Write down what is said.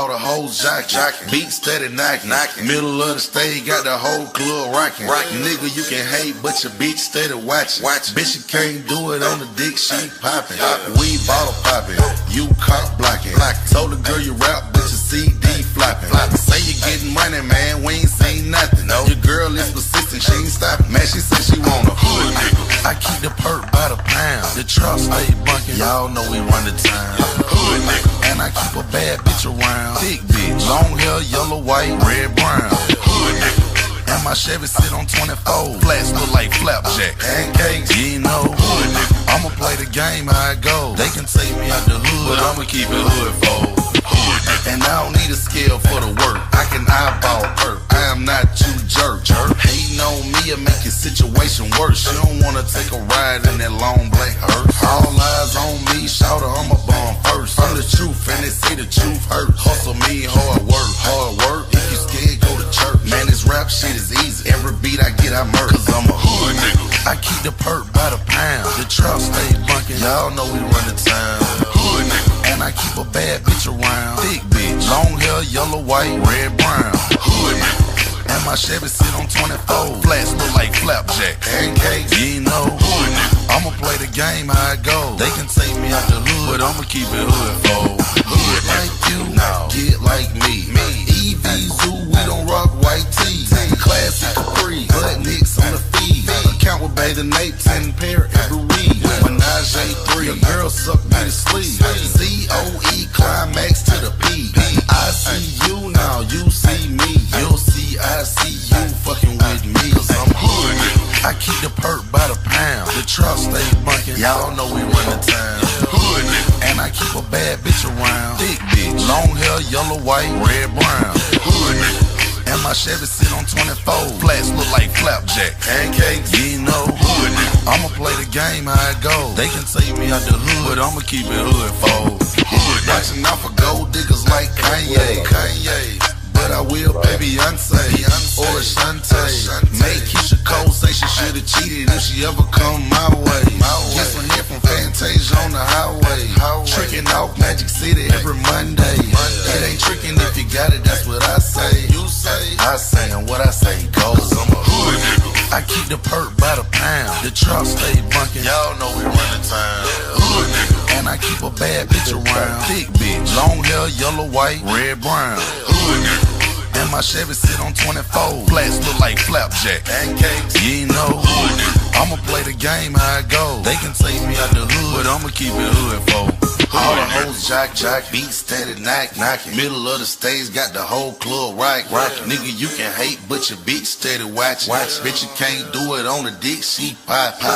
All the hoes jockin', beat steady knockin'. Middle of the stage, got the whole club rockin'. Nigga, you can hate, but your bitch steady watchin'. Bitch, you can't do it on the dick, she poppin'. We bottle poppin', you cock blockin'. Told the girl you rap, but your CD floppin'. Say you getting money, man, we ain't seen nothing. Your girl is persistent, she ain't stoppin'. Man, she said she want a hood nigga. I keep the perk by the pound. The truck stay bunkin', y'all know we run the town. Hood nigga. And I keep a bad bitch around. Thick bitch, long hair, yellow, white, red, brown. Hood nigga. And my Chevy sit on 24. Flats look like flapjack. Pancakes, you know. Hood nigga. I'ma play the game how it goes. They can take me out the hood, but I'ma keep it hood for. And I don't need a scale for the work. I can eyeball perk. I am not you jerk. Hating on me will make your situation worse. You don't wanna take a ride in that long black hearse. All eyes on me, shout I'm a bomb first. I'm the truth, and they say the truth hurts. Hustle me, hard work. If you scared, go to church. Man, this rap shit is easy. Every beat I get, I murk. Cause I'm a hood nigga. I keep the perk by the pound. The truck stay bunkin'. Y'all know we run the town. Hood nigga. And I keep a bad bitch around. Thick bitch, long hair, yellow, white, red, brown. Hood nigga. And my Chevy sit on 24. Flats look like flapjack. Pancakes, you know. Hood nigga. I'ma play the game how it goes. They can take me out the hood, but I'ma keep it hood for. Hood like you, get like me. EV Zoo, we don't rock white tees. Classic Capri, butt nicks on the feed. Account with Bay the Napes and pair every week. Menage A3, your girl suck me to sleep. COE, climax to the P. I see you now, you see me. You'll see, I see you fucking with me. Cause I'm hood nigga. I keep the perk by the pound. The truck stay bunkin'. Y'all know we run the town. Hood nigga. And I keep a bad bitch around. Thick bitch, long hair, yellow, white, red, brown. Hood nigga. And my Chevy sit on 24. Flats look like flapjack. Pancakes, you know. Hood nigga. I'ma play the game how it goes. They can take me out the hood, but I'ma keep it hood for. Hood watching out for gold diggers like Kanye. But I will pay Beyonce or Ashante. Make Keisha Cole say she should've cheated if she ever come my way. Get some hit from Fantasia on the highway. Tricking off Magic City every Monday. It ain't tricking if you got it, that's what I say. You say, I say, and what I say goes. I'm a hood nigga. I keep the perk by the pound. The truck stay bunkin'. Y'all know we run the town. Hood nigga. And I keep a bad bitch around. Thick bitch, long hair, yellow, white, red, brown. Hood nigga. And my Chevy sit on 24. Flats look like flapjack. Pancakes, you know. Hood nigga. I'ma play the game how it goes. They can take me out the hood, but I'ma keep it hood for. All the hoes jock, beat steady knockin'. Middle of the stage, got the whole club rockin'. Nigga, you can hate, but your bitch steady watchin'. Bitch, you can't do it on the dick, she poppin'.